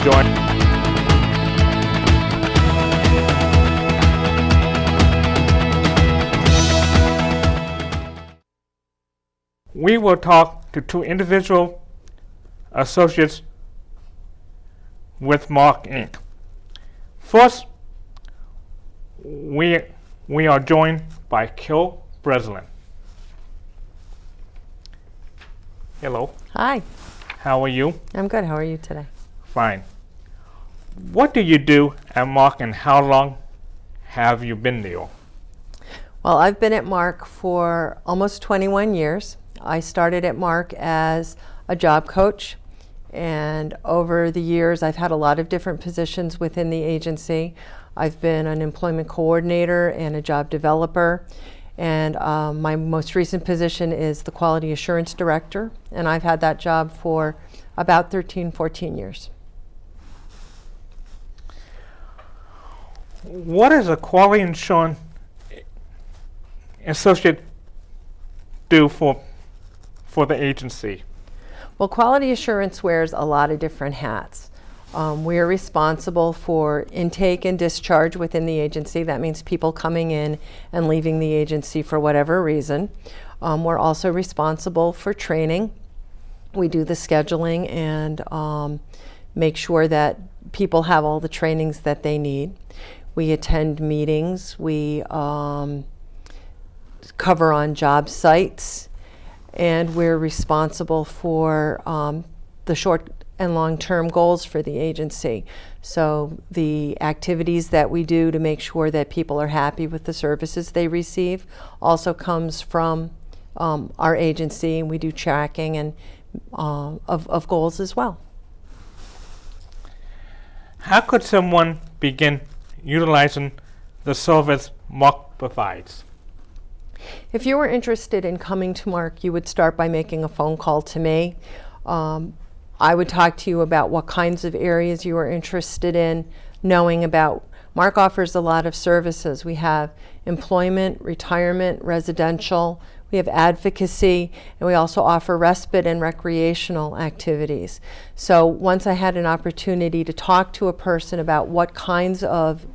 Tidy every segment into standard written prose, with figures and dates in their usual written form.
join. We will talk to two individual associates with MARC Inc. First, we are joined by Kil Breslin. Hello. Hi. How are you? I'm good. How are you today? Fine. What do you do at MARC and how long have you been there? Well, I've been at MARC for almost 21 years. I started at MARC as a job coach, and over the years I've had a lot of different positions within the agency. I've been an employment coordinator and a job developer, and my most recent position is the quality assurance director, and I've had that job for about 13-14 years. What does a quality assurance associate do for the agency? Well, quality assurance wears a lot of different hats. We are responsible for intake and discharge within the agency. That means people coming in and leaving the agency for whatever reason. We're also responsible for training. We do the scheduling and make sure that people have all the trainings that they need. We attend meetings. We cover on job sites. And we're responsible for the short and long-term goals for the agency. So the activities that we do to make sure that people are happy with the services they receive also comes from our agency, and we do tracking and of goals as well. How could someone begin utilizing the service MARC provides? If you were interested in coming to MARC, you would start by making a phone call to me. I would talk to you about what kinds of areas you are interested in knowing about. MARC offers a lot of services. We have employment, retirement, residential, we have advocacy, and we also offer respite and recreational activities. So once I had an opportunity to talk to a person about what kinds of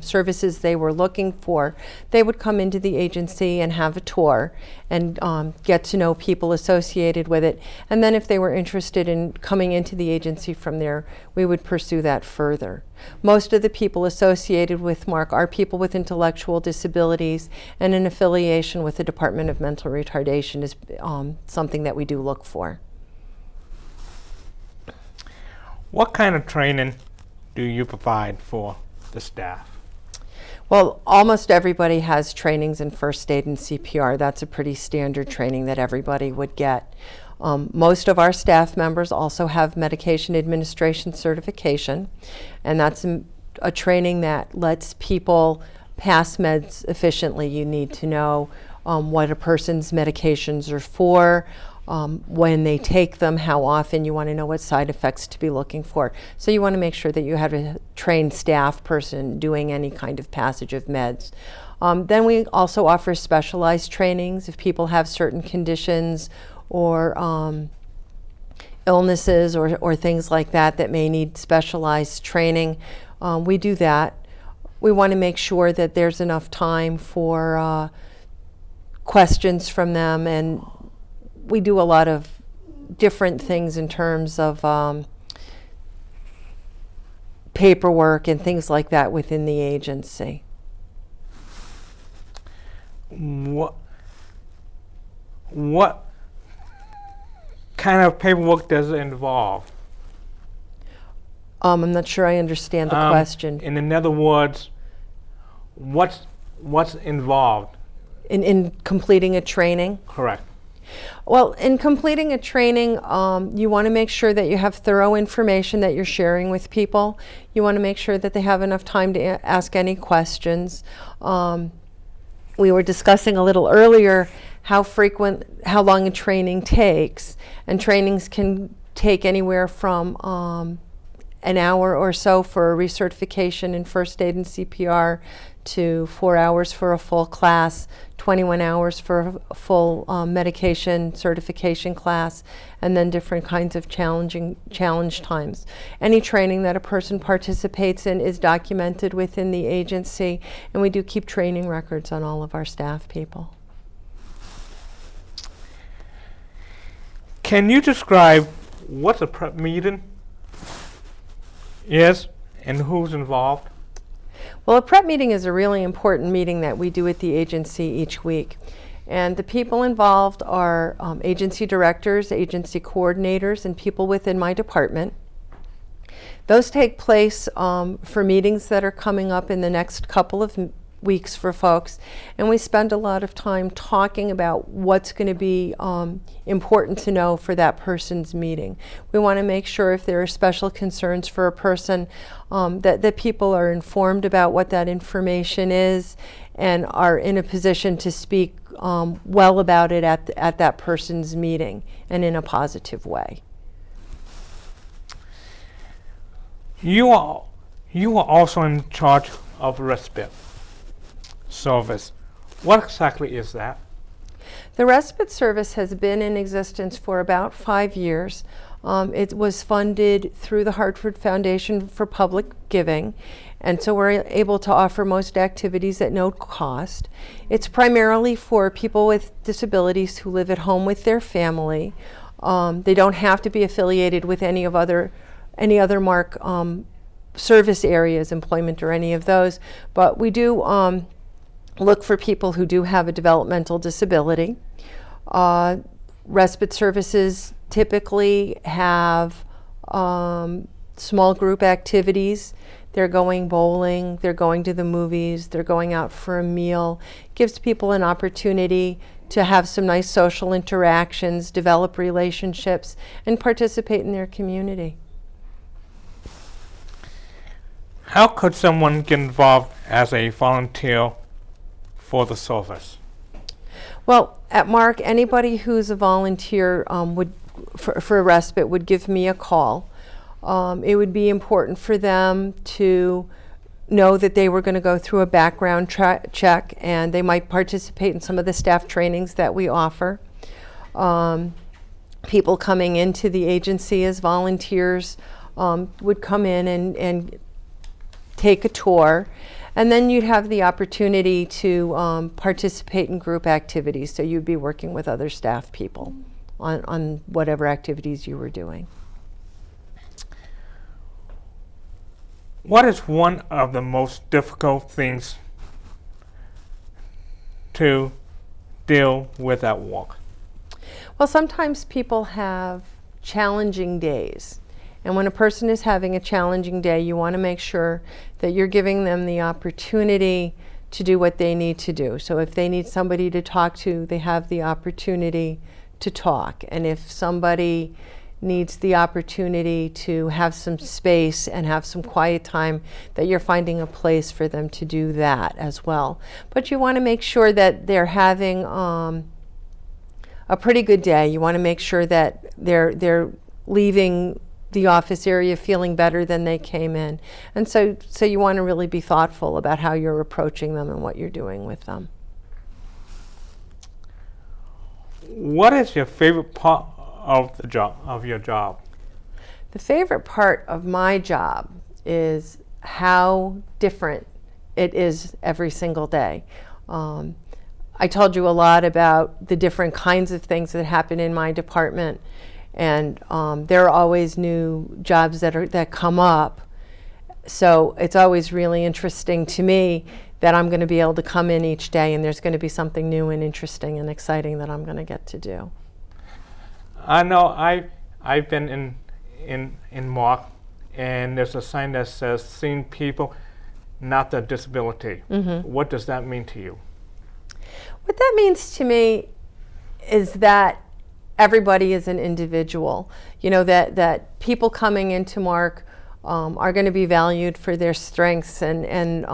services they were looking for, they would come into the agency and have a tour and get to know people associated with it. And then if they were interested in coming into the agency from there, we would pursue that further. Most of the people associated with MARC are people with intellectual disabilities, and an affiliation with the Department of Mental Retardation is something that we do look for. What kind of training do you provide for the staff? Well, almost everybody has trainings in first aid and CPR. That's a pretty standard training that everybody would get. Most of our staff members also have medication administration certification, and that's a training that lets people pass meds efficiently. You need to know what a person's medications are for, when they take them, how often. You want to know what side effects to be looking for. So you want to make sure that you have a trained staff person doing any kind of passage of meds. Then we also offer specialized trainings if people have certain conditions or illnesses or things like that that may need specialized training. We do that. We want to make sure that there's enough time for questions from them, and we do a lot of different things in terms of paperwork and things like that within the agency. What kind of paperwork does it involve? I'm not sure I understand the question. In other words, what's involved? In completing a training? Correct. Well, in completing a training, you want to make sure that you have thorough information that you're sharing with people. You want to make sure that they have enough time to ask any questions. We were discussing a little earlier how long a training takes, and trainings can take anywhere from an hour or so for a recertification in first aid and CPR, to 4 hours for a full class, 21 hours for a full medication certification class, and then different kinds of challenge times. Any training that a person participates in is documented within the agency, and we do keep training records on all of our staff people. Can you describe what a prep meeting is and who's involved? Well, a prep meeting is a really important meeting that we do at the agency each week. And the people involved are agency directors, agency coordinators, and people within my department. Those take place for meetings that are coming up in the next couple of weeks for folks. And we spend a lot of time talking about what's going to be important to know for that person's meeting. We want to make sure if there are special concerns for a person that people are informed about what that information is and are in a position to speak well about it at that person's meeting and in a positive way. You are also in charge of respite service. What exactly is that? The respite service has been in existence for about 5 years. It was funded through the Hartford Foundation for Public Giving, and so we're able to offer most activities at no cost. It's primarily for people with disabilities who live at home with their family. They don't have to be affiliated with any other MARC service areas, employment or any of those, but we do look for people who do have a developmental disability. Respite services typically have small group activities. They're going bowling, they're going to the movies, they're going out for a meal. Gives people an opportunity to have some nice social interactions, develop relationships, and participate in their community. How could someone get involved as a volunteer for the service? Well, at MARC, anybody who's a volunteer for a respite would give me a call. It would be important for them to know that they were going to go through a background check, and they might participate in some of the staff trainings that we offer. People coming into the agency as volunteers would come in and take a tour. And then you'd have the opportunity to participate in group activities. So you'd be working with other staff people on whatever activities you were doing. What is one of the most difficult things to deal with at work? Well, sometimes people have challenging days. And when a person is having a challenging day, you want to make sure that you're giving them the opportunity to do what they need to do. So if they need somebody to talk to, they have the opportunity to talk. And if somebody needs the opportunity to have some space and have some quiet time, that you're finding a place for them to do that as well. But you want to make sure that they're having a pretty good day. You want to make sure that they're leaving the office area feeling better than they came in. And so you want to really be thoughtful about how you're approaching them and what you're doing with them. What is your favorite part of your job? The favorite part of my job is how different it is every single day. I told you a lot about the different kinds of things that happen in my department. And there are always new jobs that come up. So it's always really interesting to me that I'm going to be able to come in each day and there's going to be something new and interesting and exciting that I'm going to get to do. I know I've been in MARC, and there's a sign that says "Seeing People, Not the Disability." Mm-hmm. What does that mean to you? What that means to me is that everybody is an individual. You know, that people coming into MARC are going to be valued for their strengths and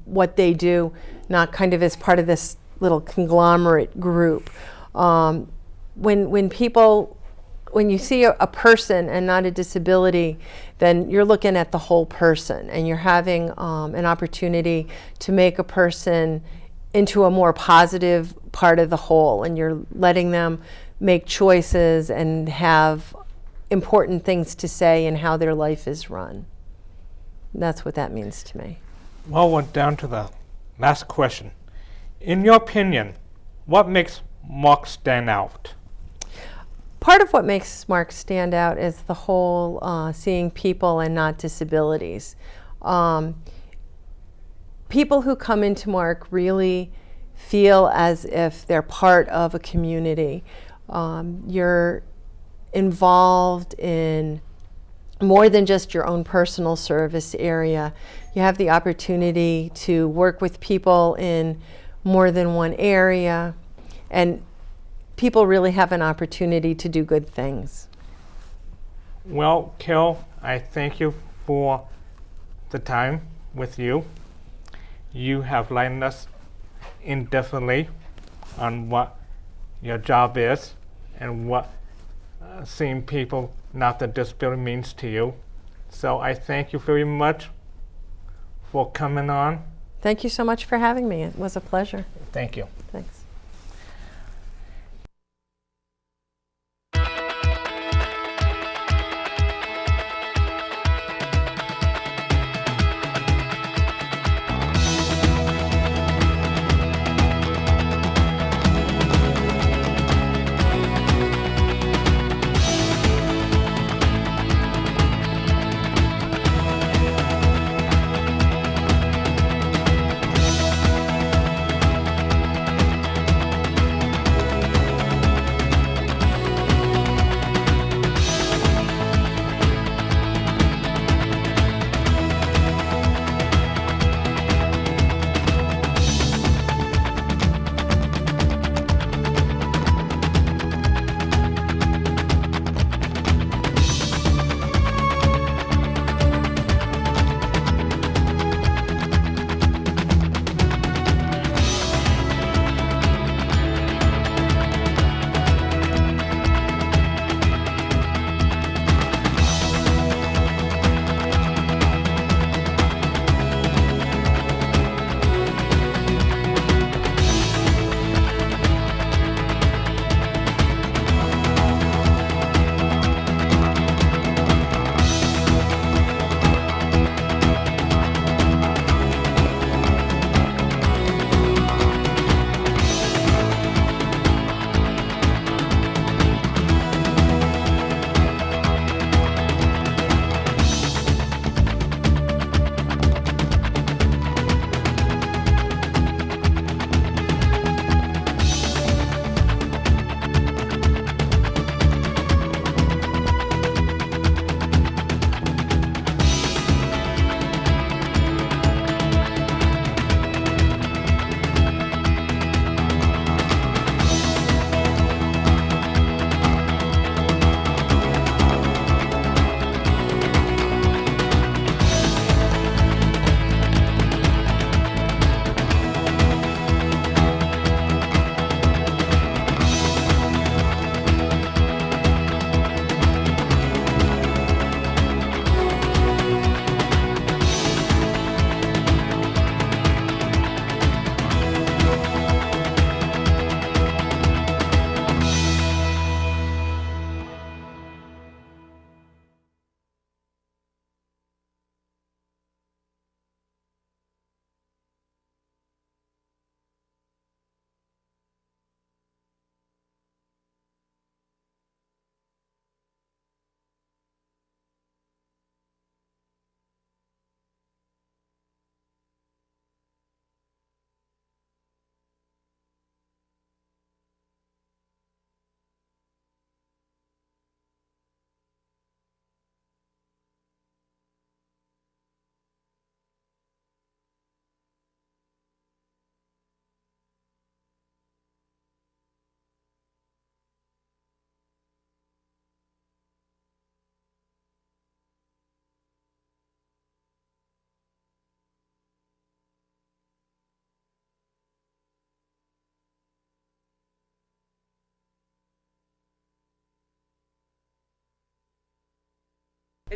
what they do, not kind of as part of this little conglomerate group. When people when you see a person and not a disability, then you're looking at the whole person, and you're having an opportunity to make a person into a more positive part of the whole, and you're letting them make choices and have important things to say in how their life is run. That's what that means to me. Well, we're down to the last question. In your opinion, what makes MARC stand out? Part of what makes MARC stand out is the whole seeing people and not disabilities. People who come into MARC really feel as if they're part of a community. You're involved in more than just your own personal service area. You have the opportunity to work with people in more than one area, and people really have an opportunity to do good things. Well, Carol, I thank you for the time with you. You have lightened us indefinitely on what your job is and what seeing people not with disability means to you. So I thank you very much for coming on. Thank you so much for having me. It was a pleasure. Thank you. Thanks.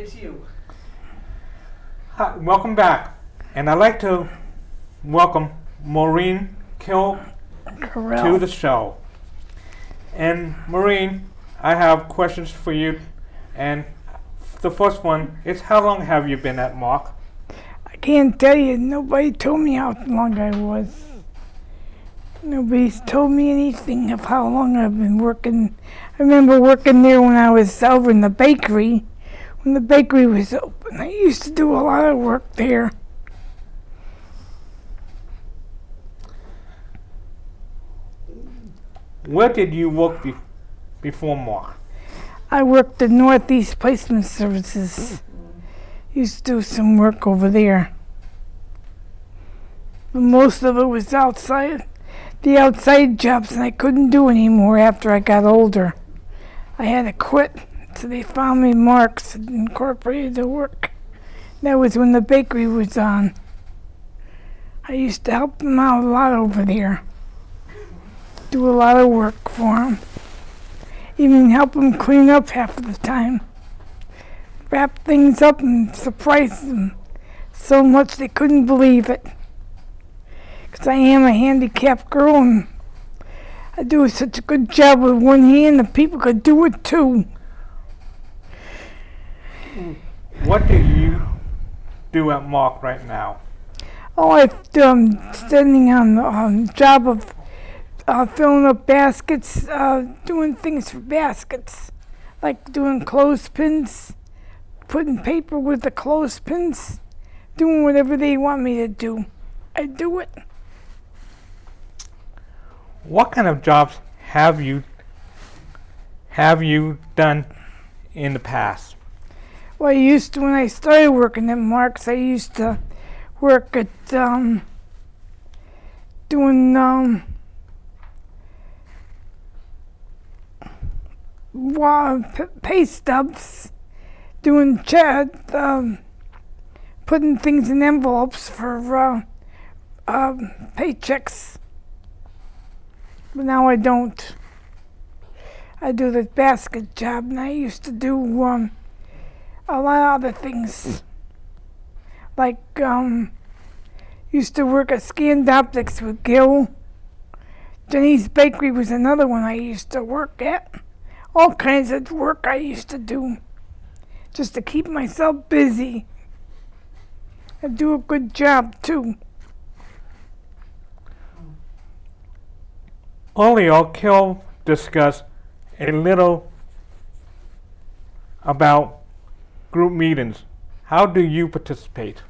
It's you. Hi, welcome back. And I'd like to welcome Maureen Kill to the show. And Maureen, I have questions for you. And the first one is, how long have you been at MARC? I can't tell you. Nobody told me how long I was. Nobody's told me anything of how long I've been working. I remember working there when I was over in the bakery. When the bakery was open, I used to do a lot of work there. Where did you work before MARC? I worked at Northeast Placement Services. Used to do some work over there. But most of it was outside. The outside jobs, and I couldn't do anymore after I got older. I had to quit, so they found me MARCs and incorporated the work. That was when the bakery was on. I used to help them out a lot over there. Do a lot of work for them. Even help them clean up half of the time. Wrap things up and surprise them so much they couldn't believe it. Because I am a handicapped girl and I do such a good job with one hand that people could do it too. What do you do at MARC right now? Oh, I'm standing on the job of filling up baskets, doing things for baskets, like doing clothespins, putting paper with the clothespins, doing whatever they want me to do. I do it. What kind of jobs have you done in the past? Well, I used to, when I started working at MARC's, I used to work at doing pay stubs, doing putting things in envelopes for paychecks. But now I don't. I do the basket job, and I used to do a lot of other things. Like, used to work at Scanned Optics with Gil. Jenny's Bakery was another one I used to work at. All kinds of work I used to do, just to keep myself busy. I do a good job, too. Earlier, Kill discussed a little about group meetings. How do you participate?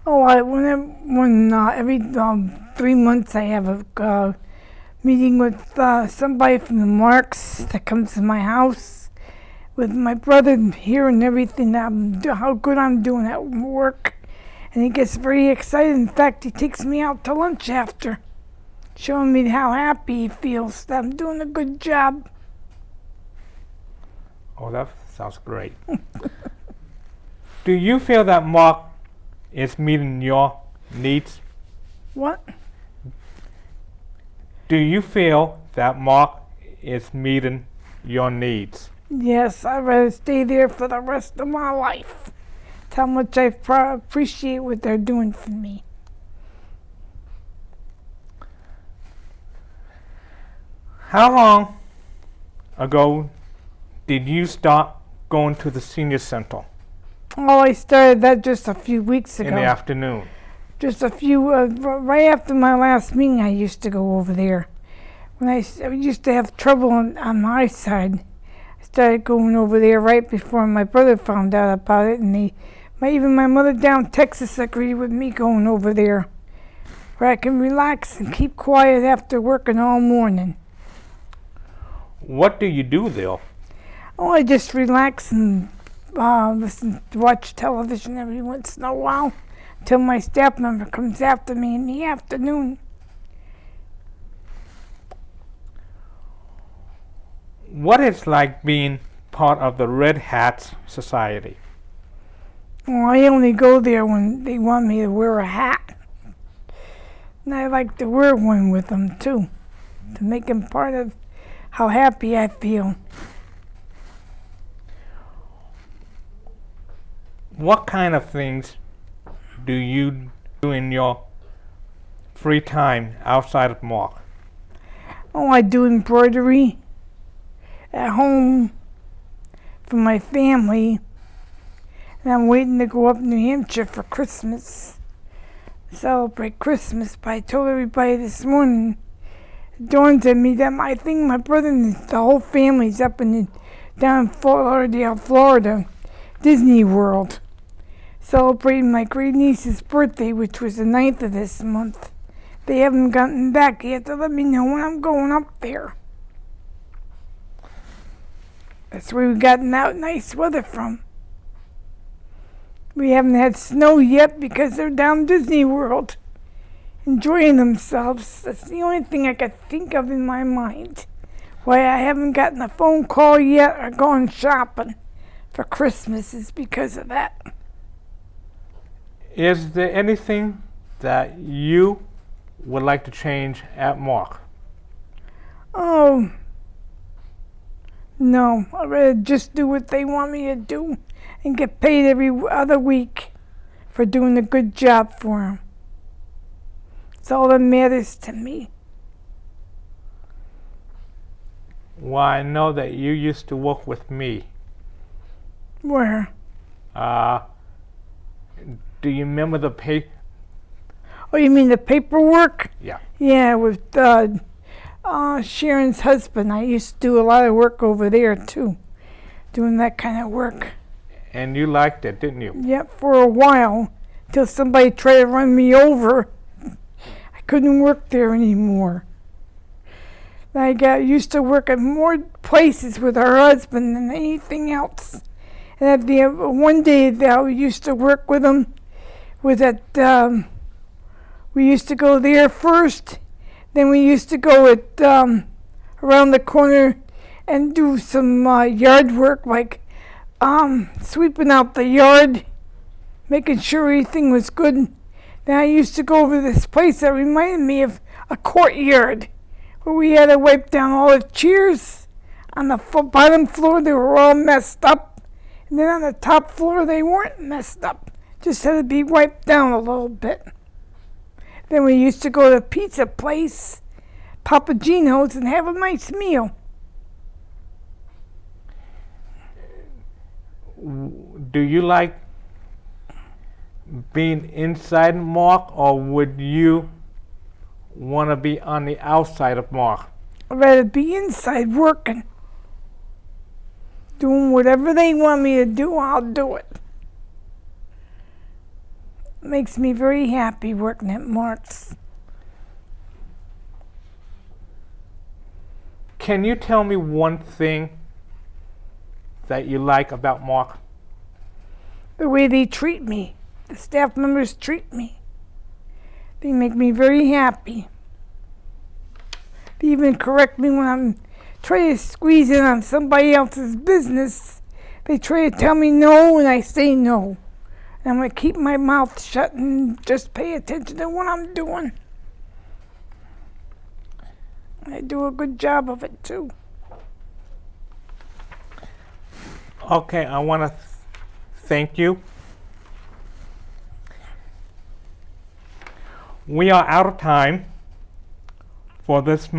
Oh, every 3 months I have a meeting with somebody from the MARCs that comes to my house, with my brother here and everything, how good I'm doing at work. And he gets very excited. In fact, he takes me out to lunch after, showing me how happy he feels that I'm doing a good job. Oh, that sounds great. Do you feel that MARC is meeting your needs? What? Do you feel that MARC is meeting your needs? Yes, I'd rather stay there for the rest of my life. That's how much I appreciate what they're doing for me. How long ago did you start going to the senior center? Oh, I started that just a few weeks ago. In the afternoon? Just a few, right after my last meeting, I used to go over there. When I used to have trouble on my side, I started going over there right before my brother found out about it, and even my mother down in Texas agreed with me going over there, where I can relax and keep quiet after working all morning. What do you do there? Oh, I just relax and watch television every once in a while until my staff member comes after me in the afternoon. What is like being part of the Red Hats Society? Well, I only go there when they want me to wear a hat. And I like to wear one with them too, to make them part of how happy I feel. What kind of things do you do in your free time outside of MARC? Oh, I do embroidery at home for my family. And I'm waiting to go up to New Hampshire for Christmas. Celebrate Christmas. But I told everybody this morning, it dawned on me that I think my brother and the whole family's up down in Fort Lauderdale, Florida, Disney World, celebrating my great niece's birthday, which was the 9th of this month. They haven't gotten back yet to let me know when I'm going up there. That's where we've gotten out nice weather from. We haven't had snow yet because they're down Disney World, enjoying themselves. That's the only thing I could think of in my mind. Why I haven't gotten a phone call yet or gone shopping for Christmas is because of that. Is there anything that you would like to change at MARC? Oh, no. I'd rather just do what they want me to do and get paid every other week for doing a good job for them. That's all that matters to me. Well, I know that you used to work with me. Where? Do you remember the pay? Oh, you mean the paperwork? Yeah. Yeah, with Sharon's husband. I used to do a lot of work over there, too, doing that kind of work. And you liked it, didn't you? Yep, for a while, till somebody tried to run me over. I couldn't work there anymore. I got used to work at more places with her husband than anything else. And at the one day that I used to work with him was at, we used to go there first, then we used to go at around the corner and do some yard work, like sweeping out the yard, making sure everything was good. Then I used to go over this place that reminded me of a courtyard, where we had to wipe down all the chairs. On the bottom floor, they were all messed up. And then on the top floor, they weren't messed up. Just had to be wiped down a little bit. Then we used to go to a pizza place, Papa Gino's, and have a nice meal. Do you like being inside MARC, or would you want to be on the outside of MARC? I'd rather be inside working. Doing whatever they want me to do, I'll do it. Makes me very happy working at MARC's. Can you tell me one thing that you like about MARC? The way they treat me. The staff members treat me. They make me very happy. They even correct me when I'm trying to squeeze in on somebody else's business. They try to tell me no, and I say no. And I'm going to keep my mouth shut and just pay attention to what I'm doing. I do a good job of it, too. Okay, I want to thank you. We are out of time for this month.